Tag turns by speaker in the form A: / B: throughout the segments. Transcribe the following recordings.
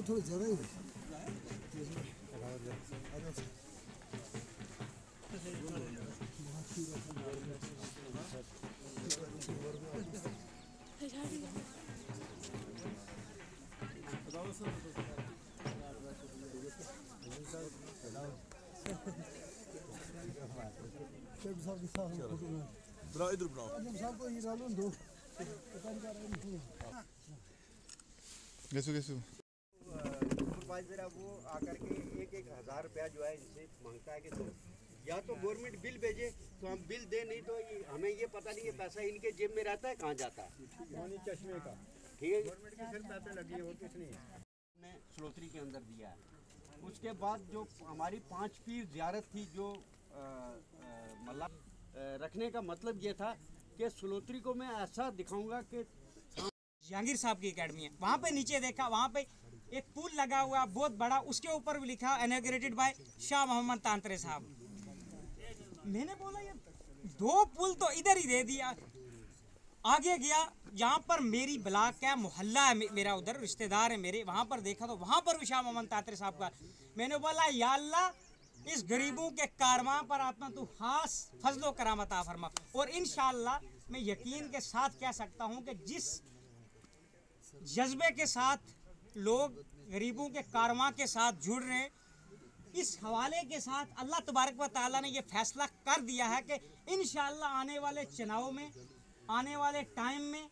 A: थोड़ी ज़्यादा ही
B: इधर बनाओ
C: सुपरवाइजर है वो आकर के 1,000 रुपया जो है इनसे मांगता है कि तो या तो गवर्नमेंट बिल भेजे तो हम बिल दे, नहीं तो हमें ये पता नहीं है पैसा इनके जेब में रहता है कहाँ जाता है।
A: पानी चश्मे का
C: ठीक है,
A: गवर्नमेंट की सिर्फ पैसे लगी है और कुछ नहीं है।
C: हमने सलोत्री के अंदर दिया है। उसके बाद जो हमारी 5 पीर ज़ियारत थी जो मल्ला रखने का मतलब ये था कि सलोत्री को मैं ऐसा दिखाऊंगा कि
D: जहांगीर साहब की एकेडमी है। वहाँ पे नीचे देखा, वहाँ पे एक पुल लगा हुआ बहुत बड़ा, उसके ऊपर भी लिखा इनॉग्रेटेड बाय शाह मोहम्मद तांत्रे साहब। मैंने बोला यार 2 पुल तो इधर ही दे दिया। आगे गया, यहाँ पर मेरी ब्लॉक है, मोहल्ला है मेरा, उधर रिश्तेदार है मेरे, वहाँ पर देखा तो वहाँ पर भी शाह मोहम्मद तांत्रे साहब का। मैंने बोला या अल्लाह इस गरीबों के कारवां पर आत्मा तू खास फजलो करामत आ फरमा। और इंशाअल्लाह मैं यकीन के साथ कह सकता हूँ कि जिस जज्बे के साथ लोग गरीबों के कारवां के साथ जुड़ रहे हैं, इस हवाले के साथ अल्लाह तबारक व तआला ने ये फैसला कर दिया है कि इंशाअल्लाह आने वाले चुनाव में, आने वाले टाइम में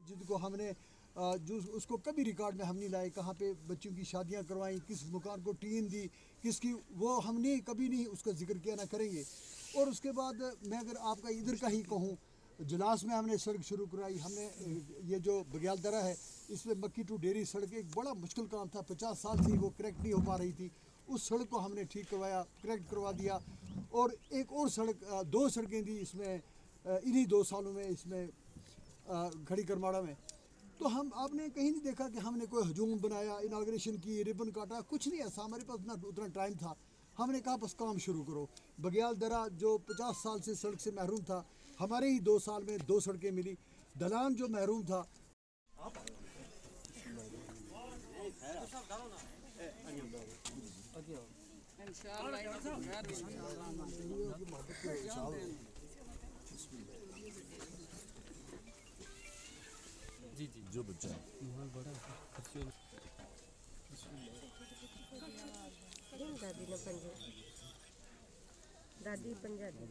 A: जिनको हमने जो उसको कभी रिकॉर्ड में हम नहीं लाए, कहाँ पे बच्चों की शादियाँ करवाई, किस मकान को टीन दी, किसकी, वो हमने कभी नहीं उसका जिक्र किया, ना करेंगे। और उसके बाद मैं अगर आपका इधर का ही कहूँ, जलास में हमने सड़क शुरू कराई। हमने ये जो बग्याल दरा है इसमें मक्की टू डेरी सड़क एक बड़ा मुश्किल काम था, 50 साल से वो करेक्ट नहीं हो पा रही थी। उस सड़क को हमने ठीक करवाया, करेक्ट करवा दिया। और एक और सड़क, 2 सड़कें दी इसमें इन्हीं 2 सालों में इसमें खड़ी करमाड़ा में। तो हम आपने कहीं नहीं देखा कि हमने कोई हजूम बनाया, इनाग्रेशन की, रिबन काटा, कुछ नहीं ऐसा। हमारे पास ना उतना टाइम था। हमने कहा बस काम शुरू करो। बग्याल दरा जो 50 साल से सड़क से महरूम था, हमारे ही 2 साल में 2 सड़कें मिली। दलान जो महरूम था,
B: जी जी जो बच्चा
E: दादी पंजाबी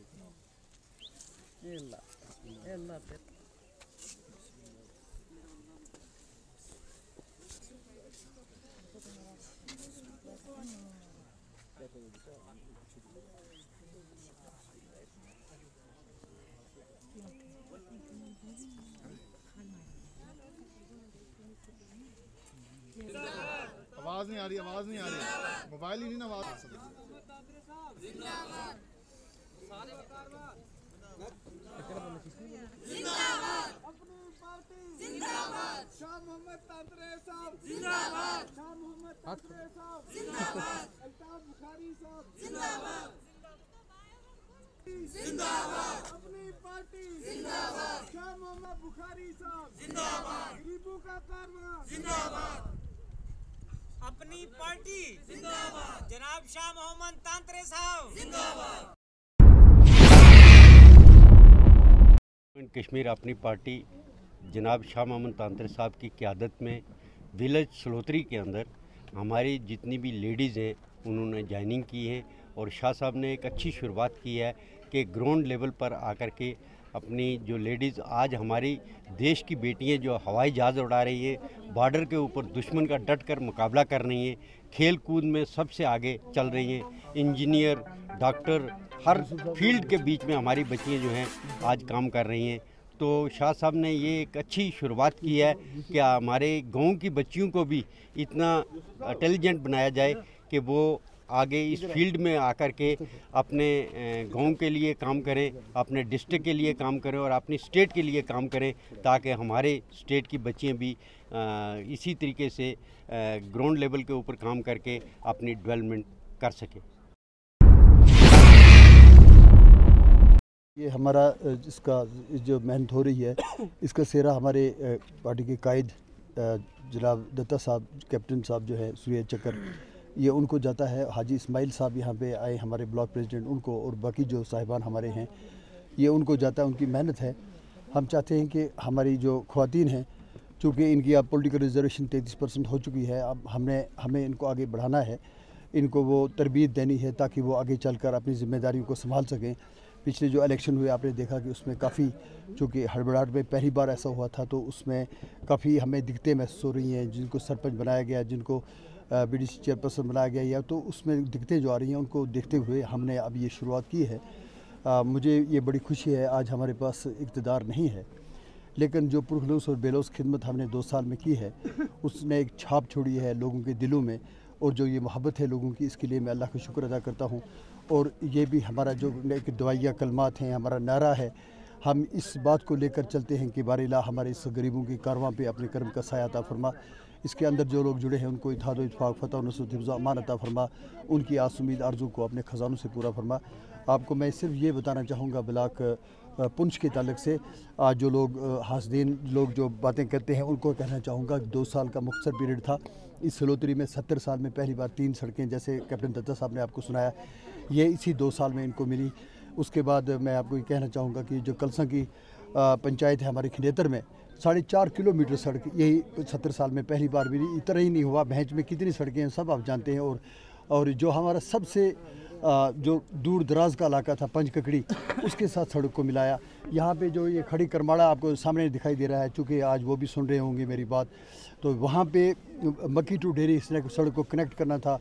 B: आवाज नहीं आ रही, आवाज नहीं आ रही, मोबाइल ही नहीं ना आवाज।
A: जिंदाबाद शाह मोहम्मद तांत्रे साहब, जिंदाबाद शाह मोहम्मद तांत्रे साहब, जिंदाबाद अल्ताफ बुखारी साहब, जिंदाबाद जिंदाबाद अपनी पार्टी, जिंदाबाद शाह मोहम्मद बुखारी साहब, जिंदाबाद गरीबों का कारवां, जिंदाबाद
D: अपनी पार्टी जिंदाबाद, जनाब शाह मोहम्मद तांत्रे साहब जिंदाबाद।
C: कश्मीर अपनी पार्टी जनाब शाह मोहम्मद तांत्रे साहब की क़यादत में विलेज सलोत्री के अंदर हमारी जितनी भी लेडीज़ हैं उन्होंने ज्वाइनिंग की है। और शाह साहब ने एक अच्छी शुरुआत की है कि ग्राउंड लेवल पर आकर के अपनी जो लेडीज़ आज हमारी देश की बेटियां जो हवाई जहाज़ उड़ा रही है, बॉर्डर के ऊपर दुश्मन का डट कर मुकाबला कर रही हैं, खेल कूद में सबसे आगे चल रही हैं, इंजीनियर, डॉक्टर, हर फील्ड के बीच में हमारी बच्चियां जो हैं आज काम कर रही हैं। तो शाह साहब ने ये एक अच्छी शुरुआत की है कि हमारे गांव की बच्चियों को भी इतना इंटेलिजेंट बनाया जाए कि वो आगे इस फील्ड में आकर के अपने गांव के लिए काम करें, अपने डिस्ट्रिक्ट के लिए काम करें और अपनी स्टेट के लिए काम करें, ताकि हमारे स्टेट की बच्चियां भी इसी तरीके से ग्राउंड लेवल के ऊपर काम करके अपनी डेवलपमेंट कर सकें।
A: ये हमारा इसका जो मेहनत हो रही है, इसका सेहरा हमारे पार्टी के कायद जनाब दत्ता साहब, कैप्टन साहब जो है सूर्य चक्कर, ये उनको जाता है। हाजी इस्माइल साहब यहाँ पे आए, हमारे ब्लॉक प्रेसिडेंट, उनको, और बाकी जो साहिबान हमारे हैं, ये उनको जाता है, उनकी मेहनत है। हम चाहते हैं कि हमारी जो ख़वातीन हैं, चूँकि इनकी अब पॉलिटिकल रिजर्वेशन 33% हो चुकी है, अब हमें इनको आगे बढ़ाना है, इनको वो तरबियत देनी है ताकि वो आगे चलकर अपनी ज़िम्मेदारियों को संभाल सकें। पिछले जो इलेक्शन हुए आपने देखा कि उसमें काफ़ी, चूँकि हड़बड़ाहट में पहली बार ऐसा हुआ था, तो उसमें काफ़ी हमें दिक्कतें महसूस हो रही हैं। जिनको सरपंच बनाया गया, जिनको बीडीसी चेयरपर्सन बनाया गया, या तो उसमें दिक्कतें जो आ रही हैं, उनको देखते हुए हमने अब ये शुरुआत की है। मुझे ये बड़ी खुशी है, आज हमारे पास इक़्तिदार नहीं है, लेकिन जो पुरखलूस और बेलौस खिदमत हमने 2 साल में की है, उसने एक छाप छोड़ी है लोगों के दिलों में, और जो ये मोहब्बत है लोगों की, इसके लिए मैं अल्लाह का शुक्र अदा करता हूँ। और ये भी हमारा जो एक दवाइया कलमात हैं, हमारा नारा है, हम इस बात को लेकर चलते हैं कि बारिला हमारे इस गरीबों की कारवां पे अपने कर्म का साया अता फरमा। इसके अंदर जो लोग जुड़े हैं उनको इत्तेहाद व इत्तेफाक, फतह व नुसरत, हिफ्ज़ व अमान अता फरमा। उनकी आस उम्मीद आरज़ू को अपने ख़जानों से पूरा फरमा। आपको मैं सिर्फ ये बताना चाहूँगा ब्लाक पुंछ के ताल्लुक से, आज जो लोग हासदीन लोग जो बातें करते हैं, उनको कहना चाहूँगा कि 2 साल का मुख्तसर पीरियड था। इस सलोतरी में 70 साल में पहली बार 3 सड़कें, जैसे कैप्टन दत्ता साहब ने आपको सुनाया, ये इसी 2 साल में इनको मिली। उसके बाद मैं आपको ये कहना चाहूँगा कि जो कलसा की पंचायत है हमारी खिनेतर में, 4.5 किलोमीटर सड़क यही 70 साल में पहली बार मिली। इतना ही नहीं हुआ, भैंच में कितनी सड़कें हैं सब आप जानते हैं। और जो हमारा सबसे जो दूर दराज का इलाका था पंचककड़ी, उसके साथ सड़क को मिलाया। यहाँ पे जो ये खड़ी करमाड़ा आपको सामने दिखाई दे रहा है, चूँकि आज वो भी सुन रहे होंगे मेरी बात, तो वहाँ पे मक्की टू डेरी सड़क को कनेक्ट करना था।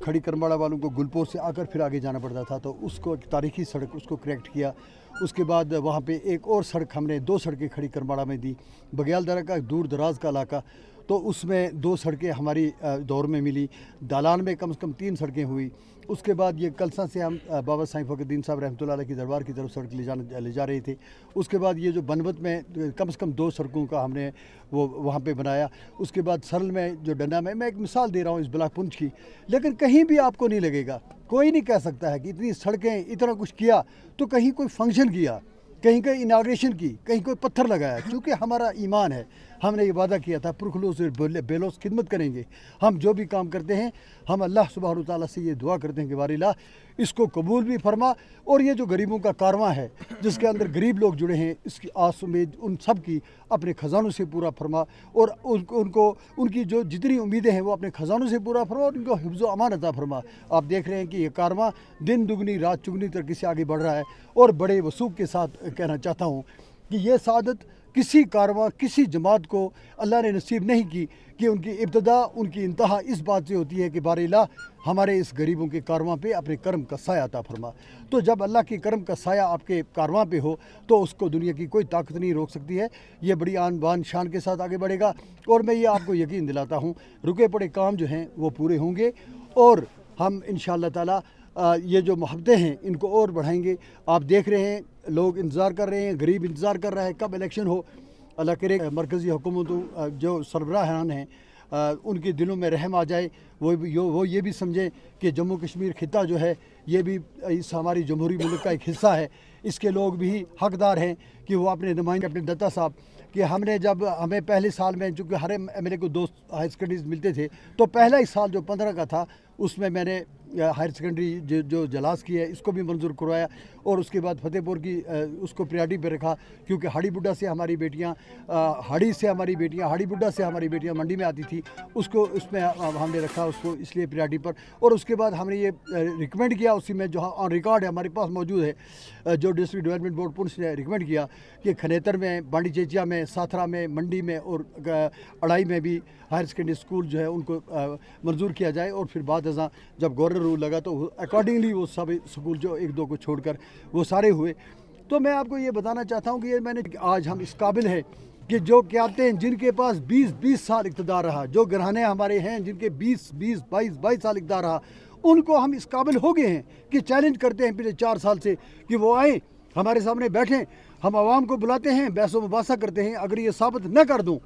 A: खड़ी करमाड़ा वालों को गुलपोर से आकर फिर आगे जाना पड़ता था, तो उसको एक तारीखी सड़क उसको कनेक्ट किया। उसके बाद वहाँ पे एक और सड़क हमने 2 सड़कें खड़ी करमाड़ा में दी। बग्याल दरा का दूर दराज का इलाका, तो उसमें 2 सड़कें हमारी दौर में मिली। दालान में कम से कम 3 सड़कें हुई। उसके बाद ये कलसा से हम बाबा साईं फ़खरुद्दीन साहब रहमतुल्लाह अलैह की दरबार की तरफ सड़क ले जा रहे थे। उसके बाद ये जो बनवत में कम से कम 2 सड़कों का हमने वो वहाँ पे बनाया। उसके बाद सरल में जो डंडा में, मैं एक मिसाल दे रहा हूँ इस ब्लाक पुंछ की, लेकिन कहीं भी आपको नहीं लगेगा, कोई नहीं कह सकता है कि इतनी सड़कें, इतना कुछ किया, तो कहीं कोई फंक्शन किया, कहीं कोई इनाग्रेशन की, कहीं कोई पत्थर लगाया। क्योंकि हमारा ईमान है, हमने ये वादा किया था पुरखलूस और बेलौस खिदमत करेंगे। हम जो भी काम करते हैं, हम अल्लाह सुब्हानहू तआला से ये दुआ करते हैं कि बारिला इसको कबूल भी फरमा, और ये जो गरीबों का कारवां है जिसके अंदर गरीब लोग जुड़े हैं, इसकी आस उम्मीद उन सब की अपने ख़जानों से पूरा फरमा, और उनको उनकी जो जितनी उम्मीदें हैं वो अपने ख़जानों से पूरा फरमा, और उनको हिफ्ज़ व अमान अता फरमा। आप देख रहे हैं कि ये कारवां दिन दुगनी रात चुगनी तरक्की से आगे बढ़ रहा है। और बड़े वसूख के साथ कहना चाहता हूँ कि ये सादत किसी कारवां, किसी जमात को अल्लाह ने नसीब नहीं की कि उनकी इब्तदा, उनकी इंतहा इस बात से होती है कि बारिला हमारे इस गरीबों के कारवां पे अपने कर्म का साया अता फरमा। तो जब अल्लाह के कर्म का साया आपके कारवां पे हो, तो उसको दुनिया की कोई ताकत नहीं रोक सकती है। ये बड़ी आन बान शान के साथ आगे बढ़ेगा, और मैं ये आपको यकीन दिलाता हूँ रुके पड़े काम जो हैं वो पूरे होंगे, और हम इंशाअल्लाह ताला ये जो मोहब्बतें हैं इनको और बढ़ाएंगे। आप देख रहे हैं लोग इंतज़ार कर रहे हैं, गरीब इंतज़ार कर रहा है कब इलेक्शन हो। अल्लाह करे मरकज़ी हुकूमतों जो सरबराहान हैं उनके दिलों में रहम आ जाए, वो ये भी समझें कि जम्मू कश्मीर खिता जो है ये भी इस हमारी जमहूरी मुल्क का एक हिस्सा है। इसके लोग भी हकदार हैं कि वो अपने नुमाइंदे अपने दत्ता साहब कि हमने जब हमें पहले साल में, चूँकि हर एमएलए को 2 हायर सेकेंडरीज मिलते थे, तो पहला ही साल जो 15 का था उसमें मैंने हायर सेकेंडरी जो जलास की है इसको भी मंजूर करवाया, और उसके बाद फतेहपुर की उसको प्रायोरिटी पे रखा, क्योंकि हाड़ी बुड्ढा से हमारी बेटियां हाड़ी बुड्ढा से हमारी बेटियां मंडी में आती थी, उसको उसमें हमने रखा उसको इसलिए प्रायोरिटी पर। और उसके बाद हमने ये रिकमेंड किया, उसी में जो ऑन रिकॉर्ड है हमारे पास मौजूद है, जो डिस्ट्रिक्ट डेवलपमेंट बोर्ड पुंछ ने रिकमेंड किया कि खनेतर में, बांडी चेचिया में, साथरा में, मंडी में और अड़ाई में भी हायर सेकेंडरी स्कूल जो है उनको मंजूर किया जाए। और फिर बाद जब गवर्नर रूल लगा तो अकॉर्डिंगली वो सब स्कूल जो 1-2 को छोड़कर वो सारे हुए। तो मैं आपको ये बताना चाहता हूँ कि ये मैंने आज हम इस काबिल हैं कि जो कहते हैं जिनके पास 20-20 साल इक़्तिदार रहा, जो घराने हमारे हैं जिनके 20-22 साल इक़्तिदार रहा, उनको हम इस काबिल हो गए हैं कि चैलेंज करते हैं पिछले 4 साल से कि वो आए हमारे सामने बैठें, हम आवाम को बुलाते हैं, बहसो मुबासा करते हैं। अगर ये साबित न कर दूँ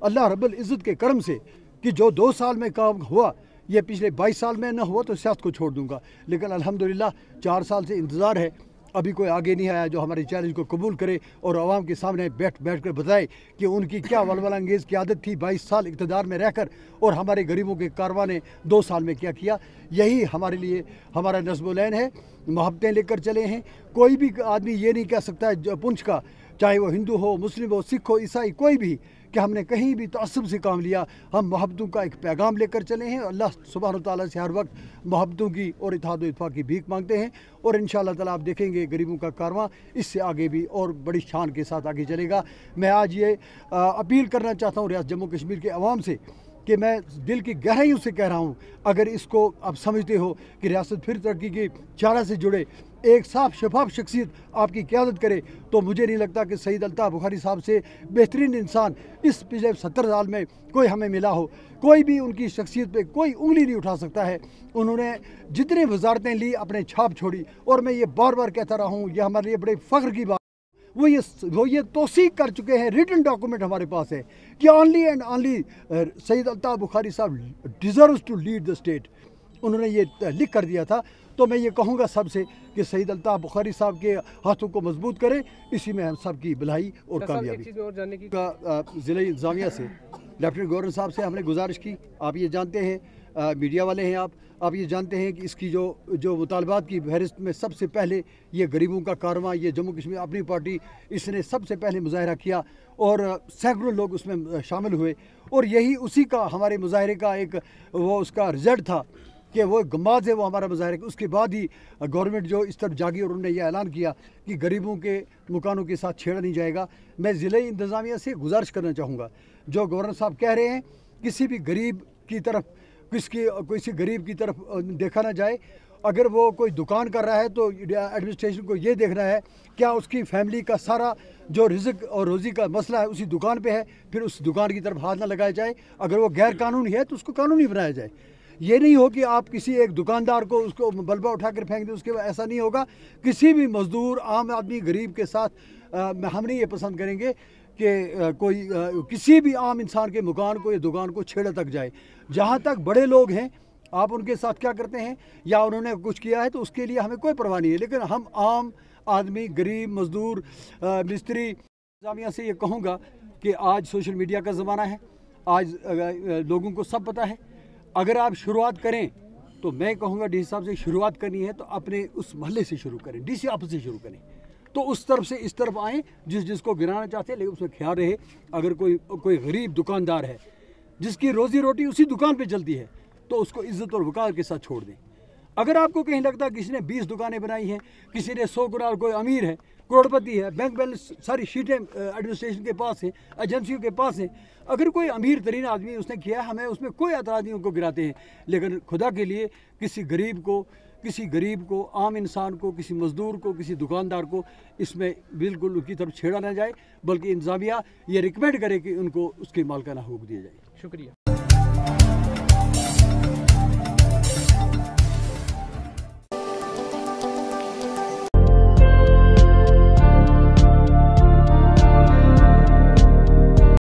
A: अल्लाह रब्बुल इज़्ज़त के करम से कि जो 2 साल में काम हुआ ये पिछले 22 साल में न हुआ तो सियासत को छोड़ दूंगा। लेकिन अल्हम्दुलिल्लाह 4 साल से इंतज़ार है, अभी कोई आगे नहीं आया जो हमारे चैलेंज को कबूल करे और आवाम के सामने बैठ कर बताए कि उनकी क्या वलवला अंगेज़ क़यादत थी 22 साल इक़्तिदार में रहकर और हमारे गरीबों के कारवां ने 2 साल में क्या किया। यही हमारे लिए हमारा नस्ब-ओ-लैन है, मोहब्बतें लेकर चले हैं। कोई भी आदमी ये नहीं कह सकता है पुंछ का, चाहे वो हिंदू हो, मुस्लिम हो, सिख हो, ईसाई, कोई भी, कि हमने कहीं भी तअस्सुब से काम लिया। हम मोहब्बतों का एक पैगाम लेकर चले हैं। अल्लाह सुब्हानहू तआला से हर वक्त मोहब्बतों की और इत्तेहाद व इत्तफ़ाक़ की भीख मांगते हैं और इंशाअल्लाह ताला आप देखेंगे गरीबों का कारवां इससे आगे भी और बड़ी शान के साथ आगे चलेगा। मैं आज ये अपील करना चाहता हूँ रियासत जम्मू कश्मीर के अवाम से कि मैं दिल की गहराइयों से कह रहा हूँ, अगर इसको आप समझते हो कि रियासत फिर तरक्की की चारा से जुड़े एक साफ शफाफ शख्सियत आपकी क़यादत करे तो मुझे नहीं लगता कि सईद अल्ताफ़ बुखारी साहब से बेहतरीन इंसान इस पिछले 70 साल में कोई हमें मिला हो। कोई भी उनकी शख्सियत पे कोई उंगली नहीं उठा सकता है। उन्होंने जितनी वजारतें ली अपने छाप छोड़ी और मैं ये बार बार कहता रहा हूँ, ये हमारे लिए बड़े फ़ख्र की बात। वो ये तौसीक कर चुके हैं, रिटन डॉक्यूमेंट हमारे पास है कि only and only Syed Altaf Bukhari साहब deserves to lead the state. उन्होंने ये लिख कर दिया था। तो मैं ये कहूँगा सबसे कि सईद अल्ताफ़ बुखारी साहब के हाथों को मजबूत करें, इसी में हम सब की भलाई और कामयाबी का ज़िला इंतज़ामिया से लेफ्टिनेंट गवर्नर साहब से हमने गुजारिश की। आप ये जानते हैं, मीडिया वाले हैं आप ये जानते हैं कि इसकी जो मुतालबात की फहरिस्त में सबसे पहले ये गरीबों का कारवां, ये जम्मू कश्मीर अपनी पार्टी, इसने सबसे पहले मुजाहरा किया और सैकड़ों लोग उसमें शामिल हुए और यही उसी का हमारे मुजाहरे का एक वो उसका रिजल्ट था कि वो गमाज है वो हमारा मुजाहरे। उसके बाद ही गवर्नमेंट जो इस तरफ जागी और उन्होंने ये ऐलान किया कि गरीबों के मकानों के साथ छेड़ा नहीं जाएगा। मैं ज़िले इंतज़ामिया से गुजारिश करना चाहूँगा, जो गवर्नर साहब कह रहे हैं किसी भी गरीब की तरफ किसी गरीब की तरफ देखा ना जाए। अगर वो कोई दुकान कर रहा है तो एडमिनिस्ट्रेशन को ये देखना है क्या उसकी फैमिली का सारा जो रिज़्क और रोज़ी का मसला है उसी दुकान पे है, फिर उस दुकान की तरफ हाथ ना लगाया जाए। अगर वो गैर कानूनी है तो उसको कानूनी बनाया जाए। ये नहीं हो कि आप किसी एक दुकानदार को उसको बल्बा उठा कर फेंक दें, उसके बाद ऐसा नहीं होगा। किसी भी मज़दूर, आम आदमी, गरीब के साथ हम नहीं ये पसंद करेंगे कि कोई किसी भी आम इंसान के मकान को या दुकान को छेड़ा तक जाए। जहाँ तक बड़े लोग हैं आप उनके साथ क्या करते हैं या उन्होंने कुछ किया है तो उसके लिए हमें कोई परवाह नहीं है, लेकिन हम आम आदमी, गरीब, मज़दूर, मिस्त्री, इंतज़ामिया से ये कहूँगा कि आज सोशल मीडिया का ज़माना है, आज लोगों को सब पता है। अगर आप शुरुआत करें तो मैं कहूँगा डीसी साहब से शुरुआत करनी है तो अपने उस महल्ले से शुरू करें, डीसी ऑफिस से शुरू करें, तो उस तरफ से इस तरफ आएँ जिसको गिराना चाहते हैं, लेकिन उसमें ख्याल रहे अगर कोई गरीब दुकानदार है जिसकी रोज़ी रोटी उसी दुकान पे चलती है तो उसको इज़्ज़त और वक़ार के साथ छोड़ दें। अगर आपको कहीं लगता है किसी ने 20 दुकानें बनाई हैं, किसी ने 100 करोड़, कोई अमीर है, करोड़पति है, बैंक बैलेंस सारी शीटें एडमिनिस्ट्रेशन के पास हैं, एजेंसियों के पास हैं, अगर कोई अमीर तरीन आदमी उसने किया हमें उसमें कोई एतराज़ नहीं, उनको गिराते हैं। लेकिन खुदा के लिए किसी गरीब को, आम इंसान को, किसी मज़दूर को, किसी दुकानदार को इसमें बिल्कुल उनकी तरफ छेड़ा ना जाए, बल्कि इंतज़ामिया ये रिकमेंड करे कि उनको उसके मालिकाना हकूक़ दिए जाए।
E: शुक्रिया।